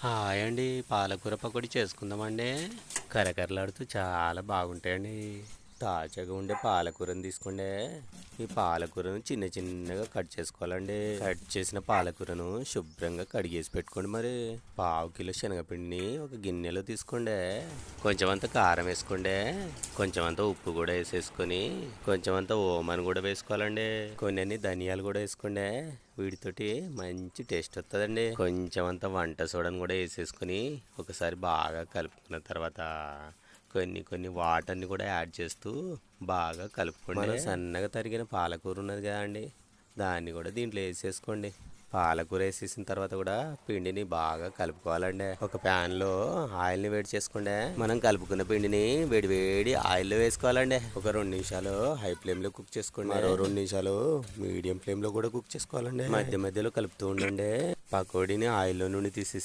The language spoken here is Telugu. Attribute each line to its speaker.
Speaker 1: హాయ్ అండి, పాలకూర పకోడీ చేసుకుందామండి. కరకరలాడుతూ చాలా బాగుంటాయండి. తాజాగా ఉండే పాలకూరని తీసుకోండి. ఈ పాలకూరను చిన్న చిన్నగా కట్ చేసుకోవాలండి. కట్ చేసిన పాలకూరను శుభ్రంగా కడిగేసి పెట్టుకోండి. మరి పావు కిలో శనగపిండిని ఒక గిన్నెలో తీసుకోండి. కొంచెం అంత కారం వేసుకోండి. కొంచెం అంత ఉప్పు కూడా వేసేసుకొని కొంచెం అంత ఓమన్ కూడా వేసుకోవాలండి. కొన్ని ధనియాలు కూడా వేసుకోండి. వీటితోటి మంచి టేస్ట్ వస్తుందండి. కొంచెం అంత వంట సోడాను కూడా వేసేసుకొని ఒకసారి బాగా కలుపుకున్న తర్వాత కొన్ని వాటర్ని కూడా యాడ్ చేస్తూ బాగా కలుపుకోండి. మనం సన్నగా తరిగిన పాలకూర ఉన్నది కదా అండి, దాన్ని కూడా దీంట్లో వేసేసుకోండి. పాలకూర వేసేసిన తర్వాత కూడా పిండిని బాగా కలుపుకోవాలండి. ఒక ప్యాన్లో ఆయిల్ని వేడి చేసుకోండి. మనం కలుపుకున్న పిండిని వేడి వేడి ఆయిల్లో వేసుకోవాలండి. ఒక 2 నిమిషాలు హై ఫ్లేమ్లో కుక్ చేసుకోండి. మరో 2 నిమిషాలు మీడియం ఫ్లేమ్లో కూడా కుక్ చేసుకోవాలండి. మధ్య మధ్యలో కలుపుతూ ఉండండి. పకోడీని ఆయిల్లో నుండి తీసేసి